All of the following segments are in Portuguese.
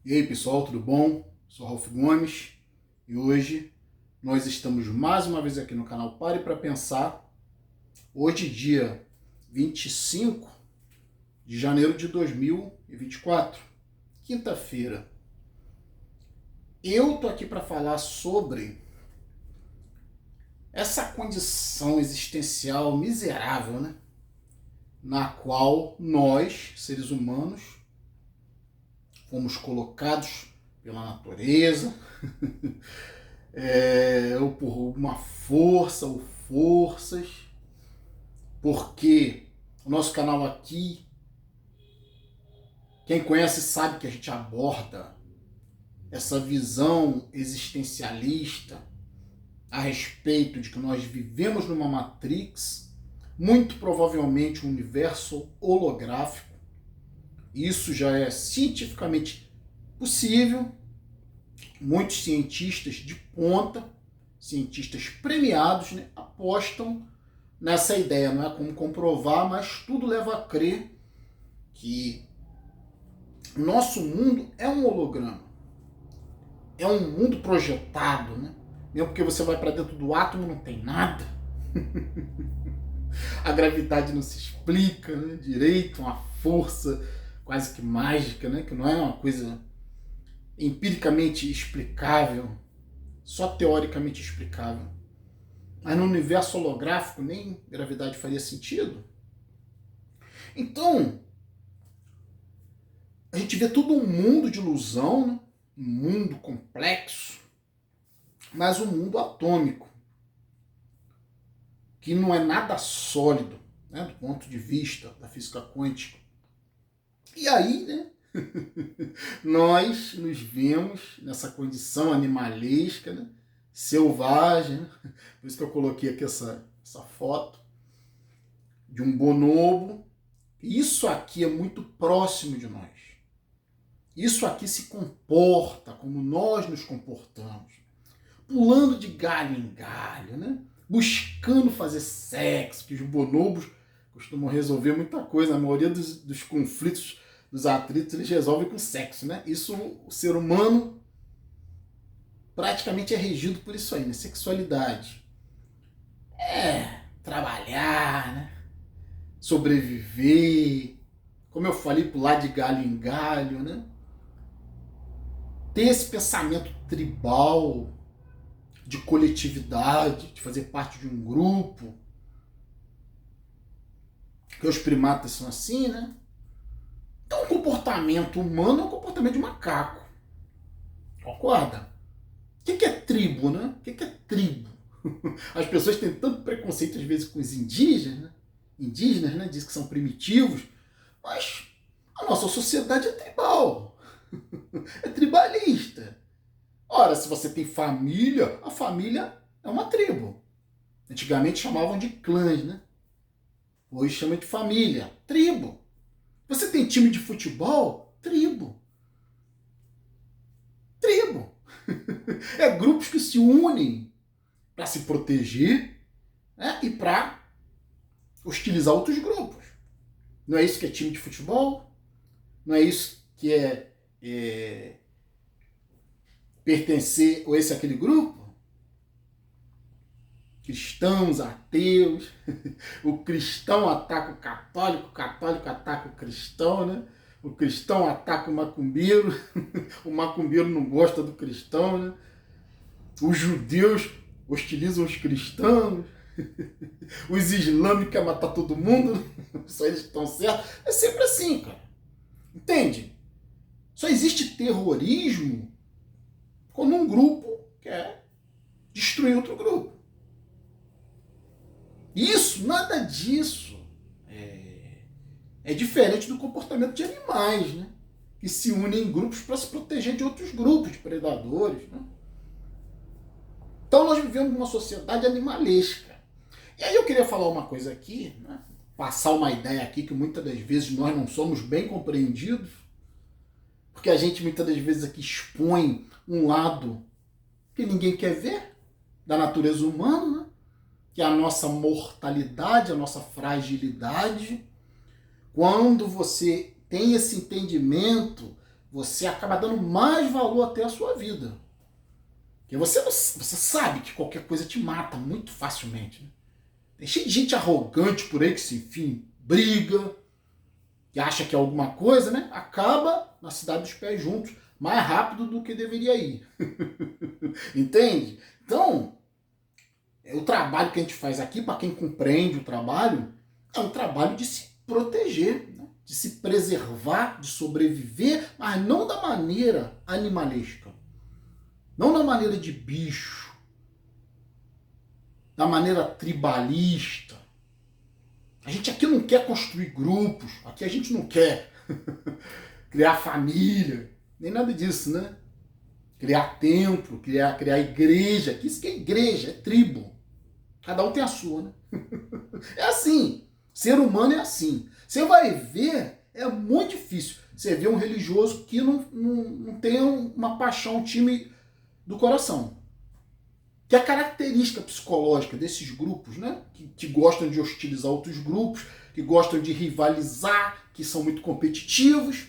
E aí pessoal, tudo bom? Sou Ralf Gomes e hoje nós estamos mais uma vez aqui no canal Pare para Pensar. Hoje, dia 25 de janeiro de 2024, quinta-feira. Eu tô aqui para falar sobre essa condição existencial miserável, né? Na qual nós, seres humanos, fomos colocados pela natureza, ou por uma força ou forças, porque o nosso canal aqui, quem conhece sabe que a gente aborda essa visão existencialista a respeito de que nós vivemos numa Matrix, muito provavelmente um universo holográfico. Isso já é cientificamente possível. Muitos cientistas de ponta, cientistas premiados, né, apostam nessa ideia. Não é como comprovar, mas tudo leva a crer que nosso mundo é um holograma. É um mundo projetado, né? Mesmo porque você vai para dentro do átomo, não tem nada. A gravidade não se explica, né, direito, uma força quase que mágica, né, que não é uma coisa empiricamente explicável, só teoricamente explicável. Mas no universo holográfico nem gravidade faria sentido. Então, a gente vê todo um mundo de ilusão, né? Um mundo complexo, mas um mundo atômico, que não é nada sólido, né, do ponto de vista da física quântica. E aí, né, nós nos vemos nessa condição animalesca, né, selvagem, né? Por isso que eu coloquei aqui essa foto de um bonobo. Isso aqui é muito próximo de nós. Isso aqui se comporta como nós nos comportamos, pulando de galho em galho, né? Buscando fazer sexo, que os bonobos costumam resolver muita coisa. A maioria dos conflitos, dos atritos, eles resolvem com sexo, né? Isso, o ser humano praticamente é regido por isso aí, né? Sexualidade. Trabalhar, né? Sobreviver, como eu falei, pular de galho em galho, né? Ter esse pensamento tribal, de coletividade, de fazer parte de um grupo. Porque os primatas são assim, né? Então o comportamento humano é um comportamento de macaco. Concorda? O que é tribo, né? O que é tribo? As pessoas têm tanto preconceito às vezes com os indígenas, né? Indígenas, né? Diz que são primitivos, mas a nossa sociedade é tribal. É tribalista. Ora, se você tem família, a família é uma tribo. Antigamente chamavam de clãs, né? Hoje chama de família, tribo. Você tem time de futebol? Tribo. Tribo. É grupos que se unem para se proteger, né, e para hostilizar outros grupos. Não é isso que é time de futebol? Não é isso que é pertencer ou esse àquele grupo? Cristãos, ateus, o cristão ataca o católico ataca o cristão, né? O cristão ataca o macumbeiro não gosta do cristão, né? Os judeus hostilizam os cristãos, os islâmicos querem matar todo mundo, só eles estão certos. É sempre assim, cara. Entende? Só existe terrorismo quando um grupo quer destruir outro grupo. Isso, nada disso é diferente do comportamento de animais, né? Que se unem em grupos para se proteger de outros grupos de predadores, né? Então nós vivemos numa sociedade animalesca. E aí eu queria falar uma coisa aqui, né? Passar uma ideia aqui que muitas das vezes nós não somos bem compreendidos, porque a gente muitas das vezes aqui expõe um lado que ninguém quer ver da natureza humana, né? Que é a nossa mortalidade, a nossa fragilidade. Quando você tem esse entendimento, você acaba dando mais valor até à sua vida. Porque você sabe que qualquer coisa te mata muito facilmente. Né? Tem cheio de gente arrogante por aí que se enfim, briga, que acha que é alguma coisa, né? Acaba na cidade dos pés juntos, mais rápido do que deveria ir. Entende? Então, o trabalho que a gente faz aqui, para quem compreende o trabalho, é um trabalho de se proteger, né? De se preservar, de sobreviver, mas não da maneira animalesca. Não da maneira de bicho, da maneira tribalista. A gente aqui não quer construir grupos, aqui a gente não quer criar família, nem nada disso, né? Criar templo, criar igreja, que isso que é igreja, é tribo. Cada um tem a sua, né? É assim, ser humano é assim. Você vai ver, é muito difícil você ver um religioso que não tem uma paixão, um time do coração. Que é a característica psicológica desses grupos, né? Que gostam de hostilizar outros grupos, que gostam de rivalizar, que são muito competitivos.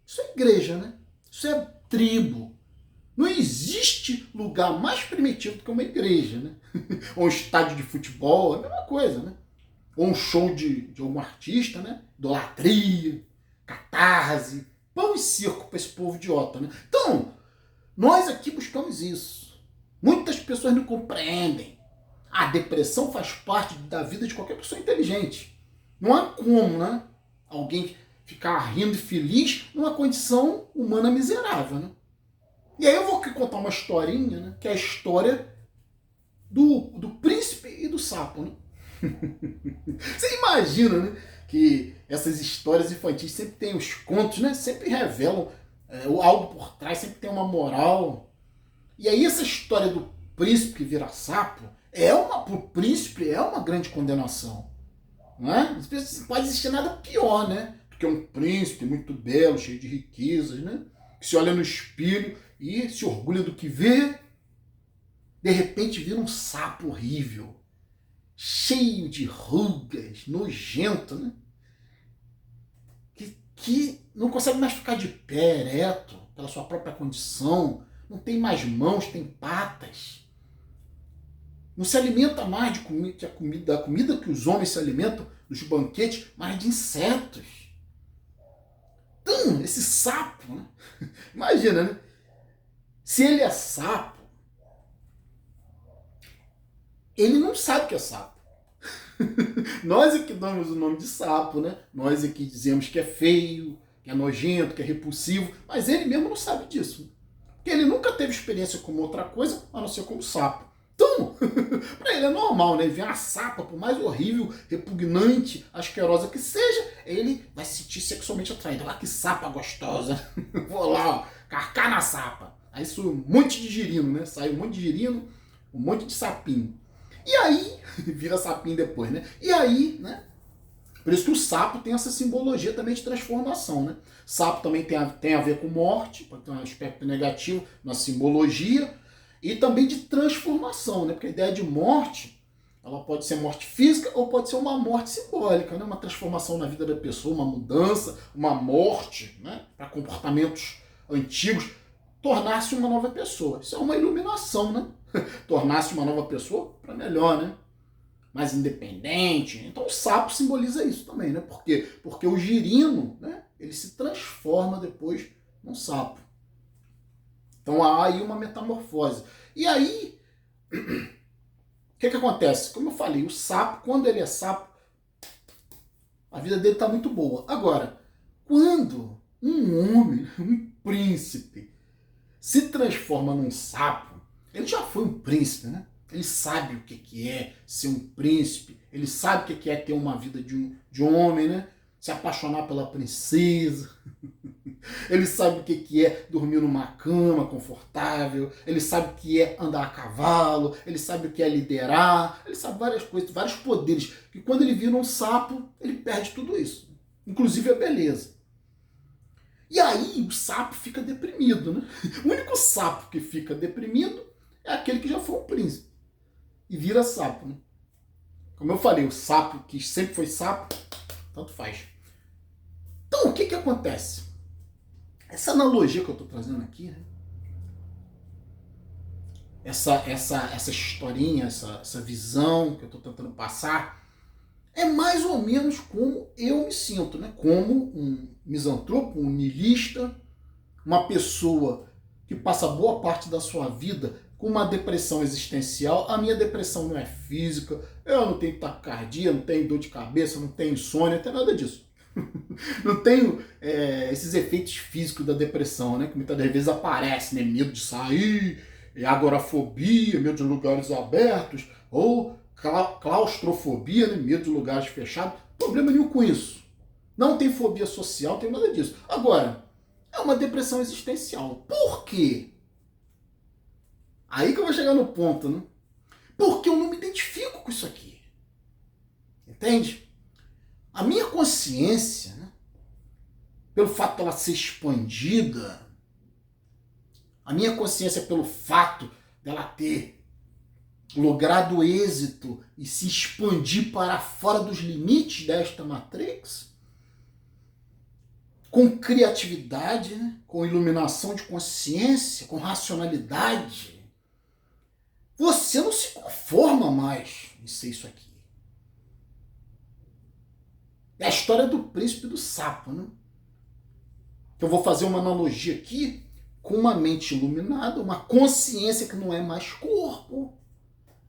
Isso é igreja, né? Isso é tribo. Não existe lugar mais primitivo do que uma igreja, né? Ou um estádio de futebol, é a mesma coisa, né? Ou um show de algum artista, né? Idolatria, catarse, pão e circo para esse povo idiota, né? Então, nós aqui buscamos isso. Muitas pessoas não compreendem. A depressão faz parte da vida de qualquer pessoa inteligente. Não há como, né? Alguém ficar rindo e feliz numa condição humana miserável, né? E aí eu vou aqui contar uma historinha, né? Que é a história do príncipe e do sapo, né? Você imagina, né? Que essas histórias infantis sempre tem os contos, né? Sempre revelam algo por trás, sempre tem uma moral. E aí essa história do príncipe que vira sapo, pro príncipe é uma grande condenação. Não é? Não pode existir nada pior, né? Porque é um príncipe muito belo, cheio de riquezas, né? Que se olha no espelho e se orgulha do que vê. De repente vira um sapo horrível, cheio de rugas, nojento, né? Que não consegue mais ficar de pé ereto pela sua própria condição. Não tem mais mãos, tem patas. Não se alimenta mais da comida que os homens se alimentam nos banquetes, mas de insetos. Então, esse sapo, né? Imagina, né? Se ele é sapo, ele não sabe o que é sapo. Nós é que damos o nome de sapo, né? Nós é que dizemos que é feio, que é nojento, que é repulsivo, mas ele mesmo não sabe disso. Porque ele nunca teve experiência como outra coisa, a não ser como sapo. Então, para ele é normal, né? Ele vê uma sapa, por mais horrível, repugnante, asquerosa que seja, ele vai se sentir sexualmente atraído. Olha que sapa gostosa. Vou lá, ó, carcar na sapa. Aí sai um monte de girino, né? Sai um monte de girino, um monte de sapinho. E aí, vira sapinho depois, né? E aí, né? Por isso que o sapo tem essa simbologia também de transformação, né? Sapo também tem a ver com morte, pode ter um aspecto negativo na simbologia, e também de transformação, né? Porque a ideia de morte, ela pode ser morte física ou pode ser uma morte simbólica, né? Uma transformação na vida da pessoa, uma mudança, uma morte, né? Para comportamentos antigos, tornar-se uma nova pessoa. Isso é uma iluminação, né? Tornar-se uma nova pessoa para melhor, né? Mais independente. Então o sapo simboliza isso também, né? Por quê? Porque o girino, né, ele se transforma depois num sapo. Então há aí uma metamorfose. E aí, o que acontece? Como eu falei, o sapo, quando ele é sapo, a vida dele está muito boa. Agora, quando um homem, um príncipe, se transforma num sapo, ele já foi um príncipe, né? Ele sabe o que é ser um príncipe, ele sabe o que é ter uma vida de um homem, né? Se apaixonar pela princesa, ele sabe o que é dormir numa cama confortável, ele sabe o que é andar a cavalo, ele sabe o que é liderar, ele sabe várias coisas, vários poderes, que quando ele vira um sapo, ele perde tudo isso, inclusive a beleza. E aí o sapo fica deprimido, né? O único sapo que fica deprimido é aquele que já foi um príncipe e vira sapo, né? Como eu falei, o sapo que sempre foi sapo, tanto faz. Então, o que acontece? Essa analogia que eu estou trazendo aqui, né? Essa historinha, essa visão que eu estou tentando passar, é mais ou menos como eu me sinto, né? Como um misantropo, um niilista, uma pessoa que passa boa parte da sua vida com uma depressão existencial. A minha depressão não é física, eu não tenho taquicardia, não tenho dor de cabeça, não tenho insônia, não tenho nada disso. Não tenho esses efeitos físicos da depressão, né? Que muitas das vezes aparece, né? Medo de sair, agorafobia, medo de lugares abertos, ou claustrofobia, né? Medo de lugares fechados. Problema nenhum com isso. Não tem fobia social, não tem nada disso. Agora, é uma depressão existencial. Por quê? Aí que eu vou chegar no ponto, né? Porque eu não me identifico com isso aqui. Entende? A minha consciência, né, pelo fato dela ser expandida, a minha consciência pelo fato dela ter logrado êxito e se expandir para fora dos limites desta Matrix, com criatividade, né, com iluminação de consciência, com racionalidade, você não se conforma mais em ser isso aqui. É a história do príncipe do sapo, né? Eu vou fazer uma analogia aqui com uma mente iluminada, uma consciência que não é mais corpo,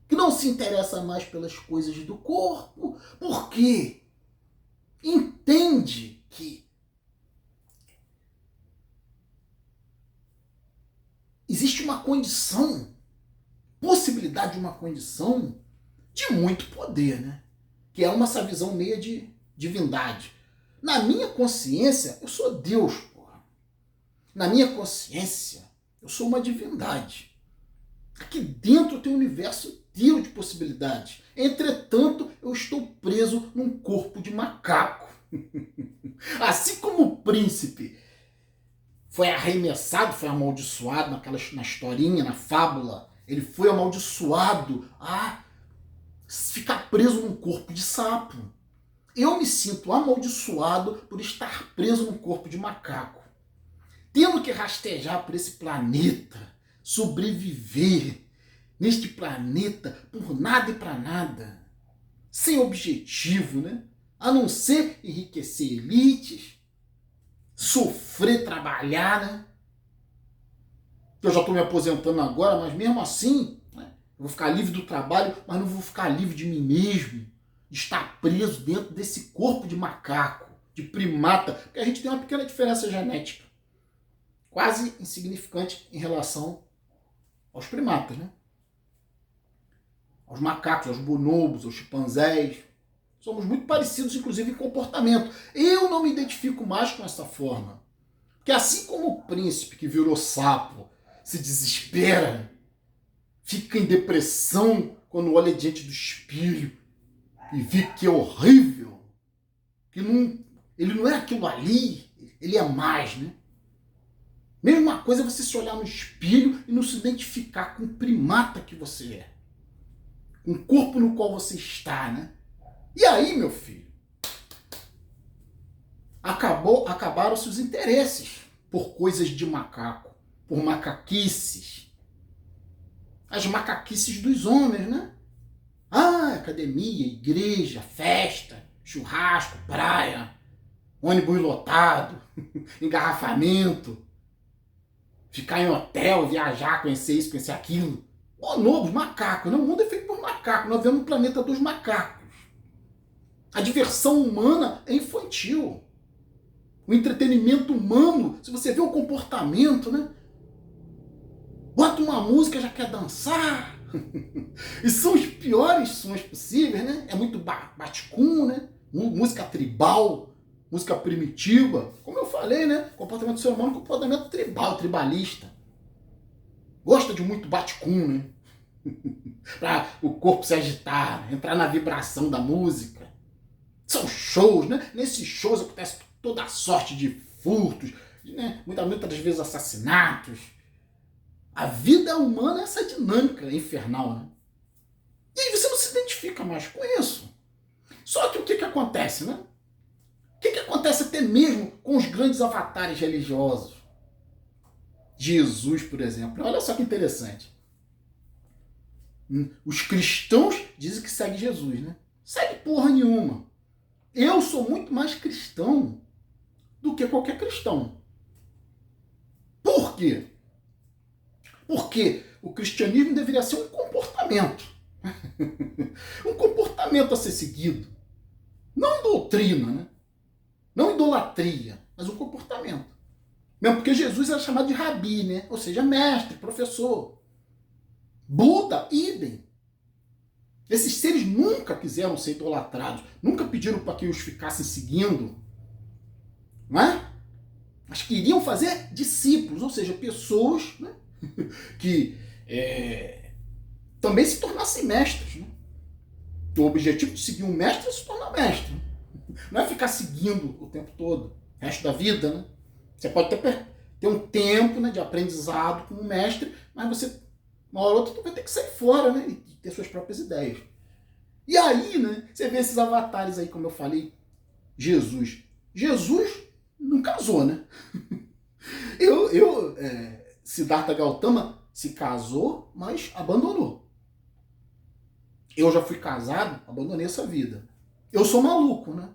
que não se interessa mais pelas coisas do corpo, porque entende que existe uma condição, possibilidade de uma condição de muito poder, né? Que é essa visão meia de divindade. Na minha consciência, eu sou Deus, porra. Na minha consciência, eu sou uma divindade. Aqui dentro tem um universo inteiro de possibilidades. Entretanto, eu estou preso num corpo de macaco. Assim como o príncipe foi arremessado, foi amaldiçoado na historinha, na fábula, ele foi amaldiçoado a ficar preso num corpo de sapo. Eu me sinto amaldiçoado por estar preso num corpo de macaco, tendo que rastejar por esse planeta, sobreviver neste planeta por nada e para nada, sem objetivo, né? A não ser enriquecer elites, sofrer, trabalhar, né? Eu já estou me aposentando agora, mas mesmo assim, né, eu vou ficar livre do trabalho, mas não vou ficar livre de mim mesmo, de estar preso dentro desse corpo de macaco, de primata, porque a gente tem uma pequena diferença genética, quase insignificante em relação aos primatas, né? Aos macacos, aos bonobos, aos chimpanzés. Somos muito parecidos, inclusive, em comportamento. Eu não me identifico mais com essa forma. Porque assim como o príncipe que virou sapo se desespera, fica em depressão quando olha diante do espelho e vê que é horrível, que ele não é aquilo ali, ele é mais, né? Mesma coisa é você se olhar no espelho e não se identificar com o primata que você é, com o corpo no qual você está, né? E aí, meu filho, acabaram-se os interesses por coisas de macaco, por macaquices. As macaquices dos homens, né? Ah, academia, igreja, festa, churrasco, praia, ônibus lotado, engarrafamento, ficar em hotel, viajar, conhecer isso, conhecer aquilo. Bonobos, macacos, né? O mundo é feito por macacos, nós vivemos no planeta dos macacos. A diversão humana é infantil. O entretenimento humano, se você vê o comportamento, né? Bota uma música, já quer dançar. E são os piores sons possíveis, né? É muito baticum, né? Música tribal, música primitiva. Como eu falei, né? Comportamento do ser humano é um comportamento tribal, tribalista. Gosta de muito baticum, né? Para o corpo se agitar, entrar na vibração da música. São shows, né? Nesses shows acontece toda a sorte de furtos, né? Muitas vezes assassinatos. A vida humana é essa dinâmica infernal, né? E aí você não se identifica mais com isso. Só que o que acontece, né? O que acontece até mesmo com os grandes avatares religiosos? Jesus, por exemplo. Olha só que interessante. Os cristãos dizem que segue Jesus, né? Segue porra nenhuma. Eu sou muito mais cristão do que qualquer cristão. Por quê? Porque o cristianismo deveria ser um comportamento. Um comportamento a ser seguido. Não doutrina, né? Não idolatria, mas um comportamento. Mesmo porque Jesus era chamado de rabi, né? Ou seja, mestre, professor. Buda, idem. Esses seres nunca quiseram ser idolatrados, nunca pediram para que os ficassem seguindo, não é? Mas queriam fazer discípulos, ou seja, pessoas, né, que também se tornassem mestres. Né? O objetivo de seguir um mestre é se tornar mestre. Não é ficar seguindo o tempo todo, o resto da vida. Né? Você pode ter um tempo, né, de aprendizado com um mestre, mas você, uma hora ou outra, tu vai ter que sair fora, né, e ter suas próprias ideias. E aí, né, você vê esses avatares aí, como eu falei, Jesus. Jesus não casou, né? Siddhartha Gautama se casou, mas abandonou. Eu já fui casado, abandonei essa vida. Eu sou maluco, né?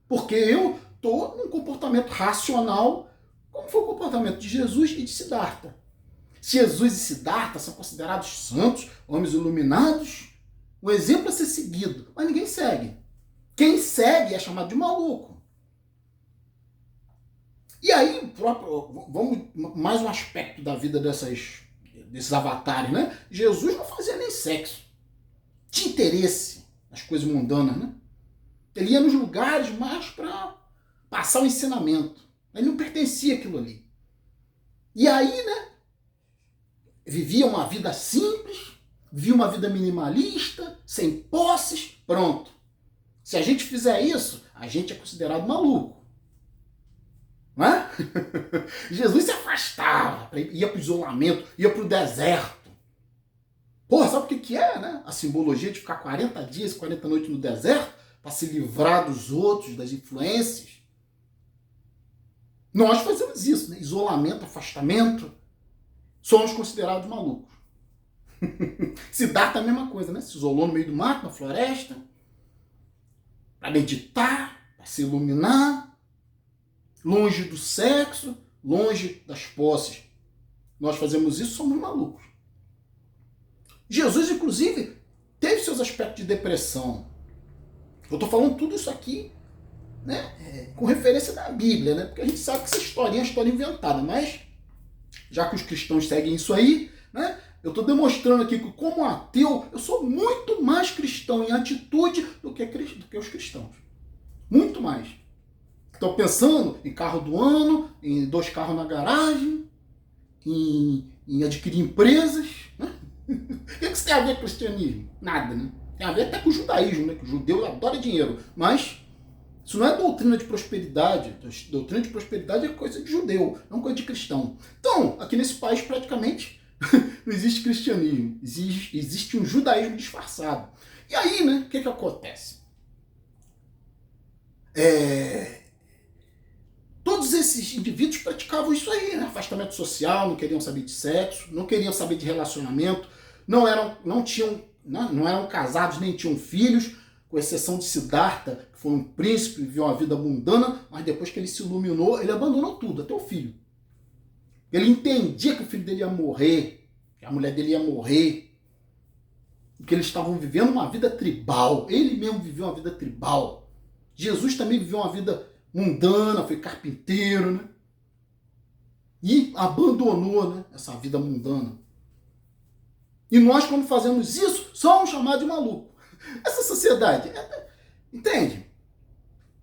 Porque eu tô num comportamento racional, como foi o comportamento de Jesus e de Siddhartha. Jesus e Siddhartha são considerados santos, homens iluminados, um exemplo a ser seguido, mas ninguém segue. Quem segue é chamado de maluco. E aí, vamos mais um aspecto da vida desses avatares, né? Jesus não fazia nem sexo. Tinha interesse nas coisas mundanas, né? Ele ia nos lugares mais para passar o ensinamento. Ele não pertencia àquilo ali. E aí, né? Vivia uma vida simples, vivia uma vida minimalista, sem posses, pronto. Se a gente fizer isso, a gente é considerado maluco. Não é? Jesus se afastava, ia para o isolamento, ia para o deserto. Porra, sabe o que é, né? A simbologia de ficar 40 dias, 40 noites no deserto, para se livrar dos outros, das influências. Nós fazemos isso, né? Isolamento, afastamento. Somos considerados malucos. Siddhartha é a mesma coisa, né? Se isolou no meio do mato, na floresta, para meditar, para se iluminar. Longe do sexo, longe das posses. Nós fazemos isso, somos malucos. Jesus, inclusive, teve seus aspectos de depressão. Eu estou falando tudo isso aqui, né, com referência da Bíblia, né, porque a gente sabe que essa historinha é uma história inventada, mas já que os cristãos seguem isso aí, né, eu estou demonstrando aqui que, como ateu, eu sou muito mais cristão em atitude do que os cristãos. Muito mais. Estou pensando em carro do ano, em 2 carros na garagem, em adquirir empresas. Né? O que isso tem a ver com o cristianismo? Nada, né? Tem a ver até com o judaísmo, né? Que o judeu adora dinheiro. Mas isso não é doutrina de prosperidade. Doutrina de prosperidade é coisa de judeu, não coisa de cristão. Então, aqui nesse país praticamente não existe cristianismo. Existe um judaísmo disfarçado. E aí, né? O que acontece? Todos esses indivíduos praticavam isso aí, né? Afastamento social, não queriam saber de sexo, não queriam saber de relacionamento, não eram casados nem tinham filhos, com exceção de Siddhartha, que foi um príncipe, viveu uma vida mundana, mas depois que ele se iluminou, ele abandonou tudo, até o filho. Ele entendia que o filho dele ia morrer, que a mulher dele ia morrer, que eles estavam vivendo uma vida tribal. Ele mesmo viveu uma vida tribal. Jesus também viveu uma vida mundana, foi carpinteiro, né? E abandonou, né, essa vida mundana. E nós, quando fazemos isso, somos chamados de maluco. Essa sociedade, entende?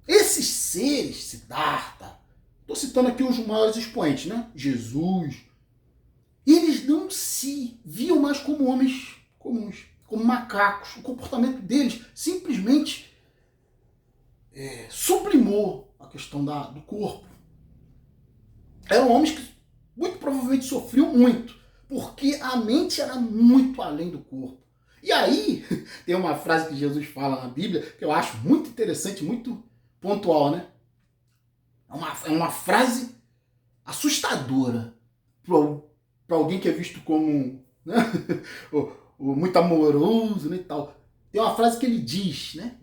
Esses seres, Siddhartha, estou citando aqui os maiores expoentes, né? Jesus, eles não se viam mais como homens comuns, como macacos. O comportamento deles simplesmente sublimou a questão do corpo. Eram homens que muito provavelmente sofriam muito, porque a mente era muito além do corpo. E aí, tem uma frase que Jesus fala na Bíblia, que eu acho muito interessante, muito pontual, né? É uma frase assustadora. para alguém que é visto como, né, muito amoroso, né, e tal. Tem uma frase que ele diz, né,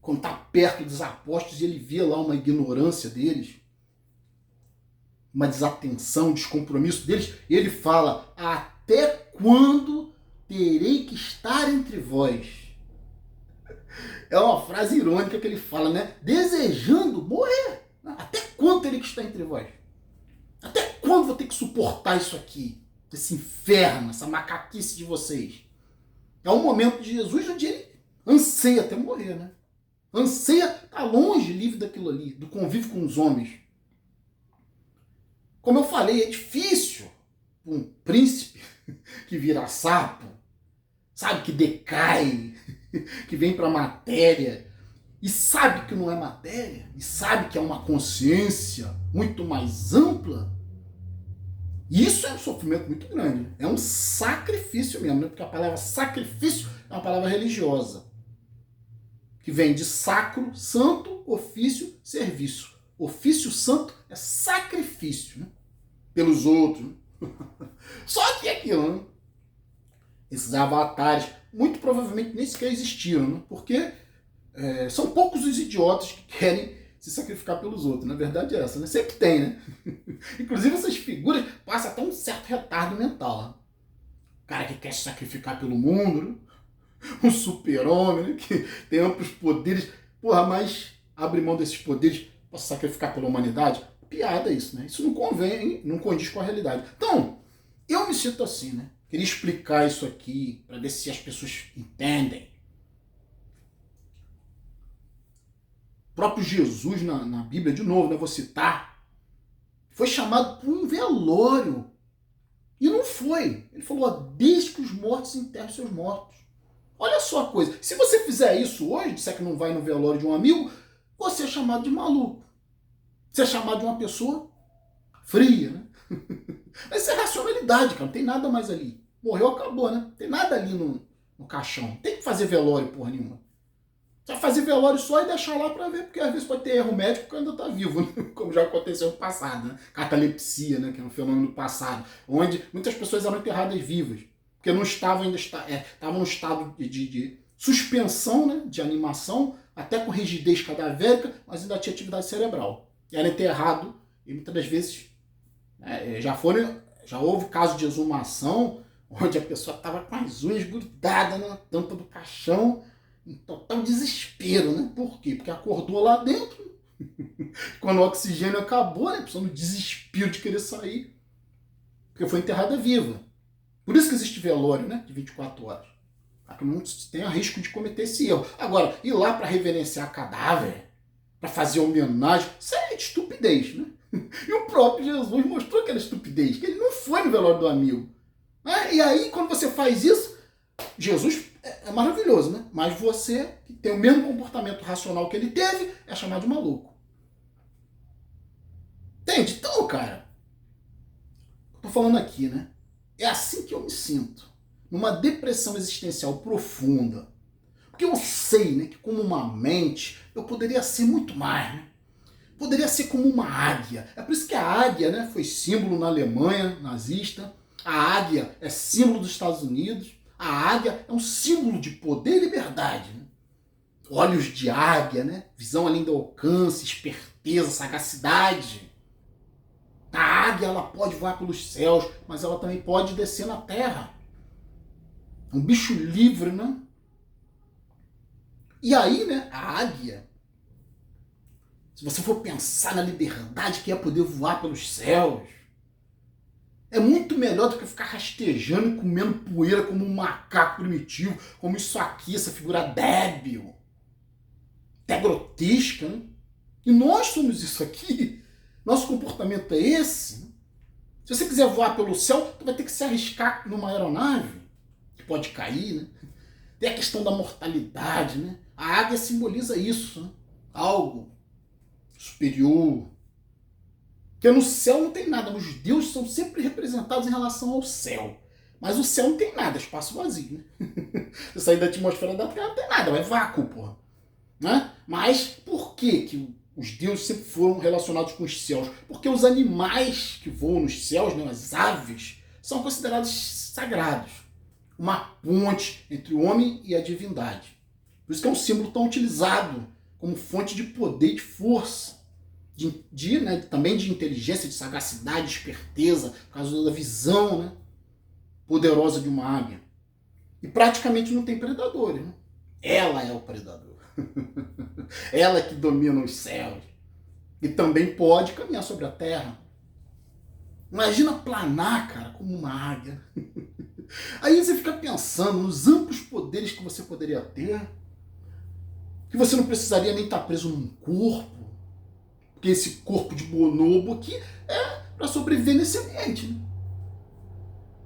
quando está perto dos apóstolos e ele vê lá uma ignorância deles, uma desatenção, descompromisso deles, e ele fala: até quando terei que estar entre vós? É uma frase irônica que ele fala, né? Desejando morrer. Até quando terei que estar entre vós? Até quando vou ter que suportar isso aqui? Esse inferno, essa macaquice de vocês? É um momento de Jesus onde ele anseia até morrer, né? Anseia estar longe, livre daquilo ali, do convívio com os homens. Como eu falei, é difícil um príncipe que vira sapo, sabe, que decai, que vem para a matéria, e sabe que não é matéria, e sabe que é uma consciência muito mais ampla. Isso é um sofrimento muito grande, é um sacrifício mesmo, né? Porque a palavra sacrifício é uma palavra religiosa, que vem de sacro, santo, ofício, serviço. Ofício santo é sacrifício, né? Pelos outros. Só que é aquilo, né? Esses avatares, muito provavelmente nem sequer existiram, né? Porque são poucos os idiotas que querem se sacrificar pelos outros. Na verdade é essa, né? Sempre tem, né? Inclusive essas figuras passam até um certo retardo mental. Né? O cara que quer se sacrificar pelo mundo, né? Um super-homem, né? Que tem amplos poderes. Porra, mas abre mão desses poderes para se sacrificar pela humanidade? Piada isso, né? Isso não convém, não condiz com a realidade. Então, eu me sinto assim, né? Queria explicar isso aqui para ver se as pessoas entendem. O próprio Jesus na Bíblia, de novo, né? Vou citar, foi chamado para um velório. E não foi. Ele falou: deixe que os mortos enterrem seus mortos. Olha só a coisa. Se você fizer isso hoje, disser que não vai no velório de um amigo, você é chamado de maluco. Você é chamado de uma pessoa fria, né? Mas isso é racionalidade, cara. Não tem nada mais ali. Morreu, acabou, né? Não tem nada ali no caixão. Não tem que fazer velório, porra nenhuma. Você vai fazer velório só e deixar lá pra ver, porque às vezes pode ter erro médico porque ainda tá vivo, né? Como já aconteceu no passado, né? Catalepsia, né? Que é um fenômeno do passado, onde muitas pessoas eram enterradas vivas, porque não estavam ainda estavam num estado de suspensão, né? De animação, até com rigidez cadavérica, mas ainda tinha atividade cerebral. Era enterrado e muitas das vezes já houve caso de exumação onde a pessoa estava com as unhas grudadas na tampa do caixão, em total desespero, né? Por quê? Porque acordou lá dentro, quando o oxigênio acabou, né? A pessoa no desespero de querer sair, porque foi enterrada viva. Por isso que existe velório, né? De 24 horas. Para que não tenha risco de cometer esse erro. Agora, ir lá para reverenciar cadáver, para fazer homenagem, isso é estupidez, né? E o próprio Jesus mostrou aquela estupidez, que ele não foi no velório do amigo. E aí, quando você faz isso, Jesus é maravilhoso, né? Mas você, que tem o mesmo comportamento racional que ele teve, é chamado de maluco. Entende? Então, cara, eu tô falando aqui, né? É assim que eu me sinto. Numa depressão existencial profunda. Porque eu sei, né, que como uma mente, eu poderia ser muito mais, né? Poderia ser como uma águia. É por isso que a águia, né, foi símbolo na Alemanha nazista. A águia é símbolo dos Estados Unidos. A águia é um símbolo de poder e liberdade. Né? Olhos de águia, né? Visão além do alcance, esperteza, sagacidade. A águia ela pode voar pelos céus, mas ela também pode descer na terra. É um bicho livre, né? E aí, né, a águia, se você for pensar na liberdade que é poder voar pelos céus, é muito melhor do que ficar rastejando e comendo poeira como um macaco primitivo, como isso aqui, essa figura débil, até grotesca, né? E nós somos isso aqui. Nosso comportamento é esse. Né? Se você quiser voar pelo céu, você vai ter que se arriscar numa aeronave, que pode cair, né? Tem a questão da mortalidade, né? A águia simboliza isso, né? Algo superior. Porque no céu não tem nada. Os deuses são sempre representados em relação ao céu. Mas o céu não tem nada, é espaço vazio. Né? Você sair da atmosfera da Terra não tem nada, é vácuo, porra. Né? Mas por que Os deuses sempre foram relacionados com os céus, porque os animais que voam nos céus, né, as aves, são considerados sagrados. Uma ponte entre o homem e a divindade. Por isso que é um símbolo tão utilizado como fonte de poder e de força, né, também de inteligência, de sagacidade, de esperteza, por causa da visão, né, poderosa de uma águia. E praticamente não tem predadores. Né? Ela é o predador. Ela que domina os céus. E também pode caminhar sobre a terra. Imagina planar, cara, como uma águia. Aí você fica pensando nos amplos poderes que você poderia ter, que você não precisaria nem estar preso num corpo, porque esse corpo de bonobo aqui é para sobreviver nesse ambiente. Né?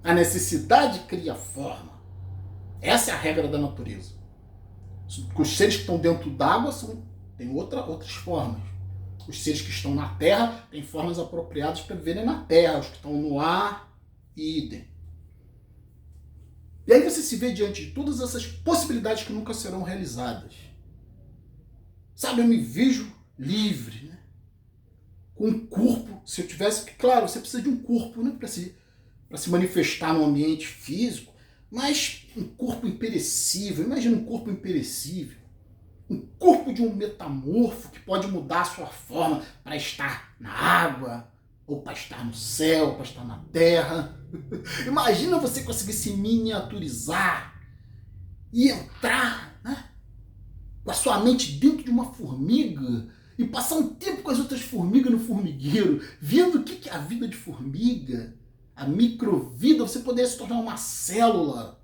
A necessidade cria forma. Essa é a regra da natureza. Os seres que estão dentro d'água têm outras formas. Os seres que estão na terra têm formas apropriadas para viverem na terra. Os que estão no ar, idem. E aí você se vê diante de todas essas possibilidades que nunca serão realizadas. Sabe, eu me vejo livre, né? Com um corpo, se eu tivesse... Claro, você precisa de um corpo, né? Para se manifestar no ambiente físico, mas um corpo imperecível. Imagina um corpo imperecível. Um corpo de um metamorfo que pode mudar a sua forma para estar na água, ou para estar no céu, para estar na terra. Imagina você conseguir se miniaturizar e entrar, né, com a sua mente dentro de uma formiga e passar um tempo com as outras formigas no formigueiro, vendo o que é a vida de formiga, a microvida. Você poderia se tornar uma célula,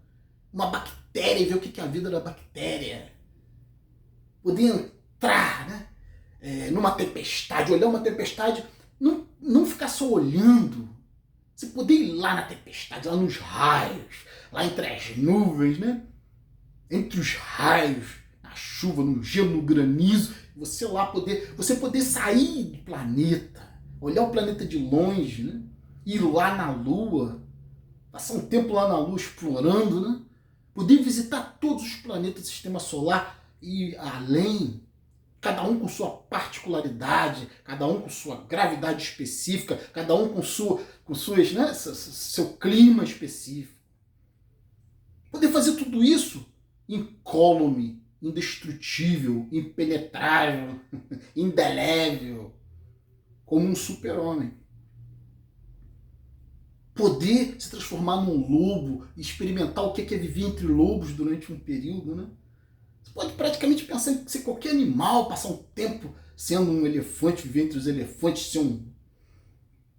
uma bactéria, e ver o que é a vida da bactéria. Poder entrar, né, numa tempestade, olhar uma tempestade, não ficar só olhando. Você poder ir lá na tempestade, lá nos raios, lá entre as nuvens, né? Entre os raios, na chuva, no gelo, no granizo, você poder sair do planeta, olhar o planeta de longe, né? Ir lá na Lua, passar um tempo lá na Lua explorando, né? Poder visitar todos os planetas do Sistema Solar e além, cada um com sua particularidade, cada um com sua gravidade específica, cada um com suas, né, seu clima específico. Poder fazer tudo isso incólume, indestrutível, impenetrável, indelével, como um super-homem. Poder se transformar num lobo e experimentar o que é viver entre lobos durante um período, né? Você pode praticamente pensar em ser qualquer animal, passar um tempo sendo um elefante, viver entre os elefantes, ser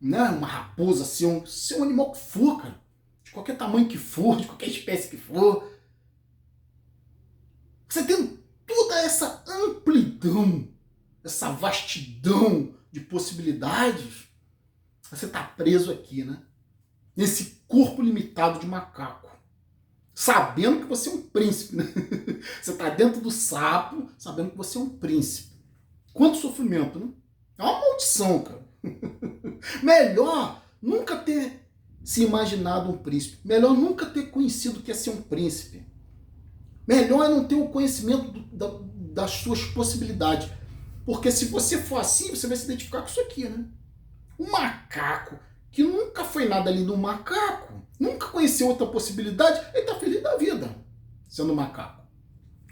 uma raposa, ser um animal que for, cara. De qualquer tamanho que for, de qualquer espécie que for. Você tendo toda essa amplidão, essa vastidão de possibilidades, você está preso aqui, né? Nesse corpo limitado de macaco. Sabendo que você é um príncipe, né? Você está dentro do sapo, sabendo que você é um príncipe. Quanto sofrimento, né? É uma maldição, cara. Melhor nunca ter se imaginado um príncipe. Melhor nunca ter conhecido o que é ser um príncipe. Melhor é não ter o conhecimento das suas possibilidades. Porque se você for assim, você vai se identificar com isso aqui, né? Um macaco que nunca foi nada ali do macaco, nunca conheceu outra possibilidade, ele está feliz da vida sendo macaco.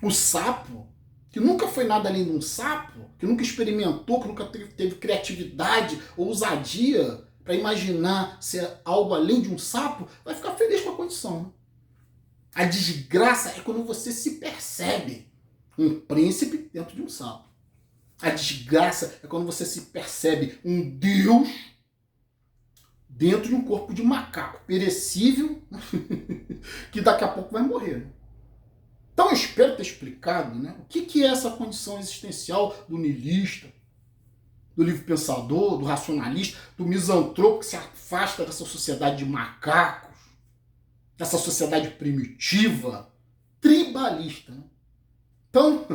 O sapo, que nunca foi nada além de um sapo, que nunca experimentou, que nunca teve criatividade ou ousadia para imaginar ser algo além de um sapo, vai ficar feliz com a condição. A desgraça é quando você se percebe um príncipe dentro de um sapo. A desgraça é quando você se percebe um deus dentro de um corpo de macaco perecível que daqui a pouco vai morrer. Então eu espero ter explicado, né, o que é essa condição existencial do niilista, do livre pensador, do racionalista, do misantropo que se afasta dessa sociedade de macacos, dessa sociedade primitiva, tribalista. Né? Então,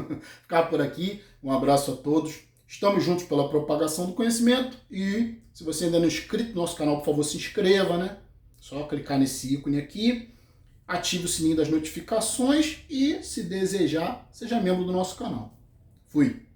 ficar por aqui. Um abraço a todos. Estamos juntos pela propagação do conhecimento e se você ainda não é inscrito no nosso canal, por favor, se inscreva, né? Só clicar nesse ícone aqui, ative o sininho das notificações e, se desejar, seja membro do nosso canal. Fui!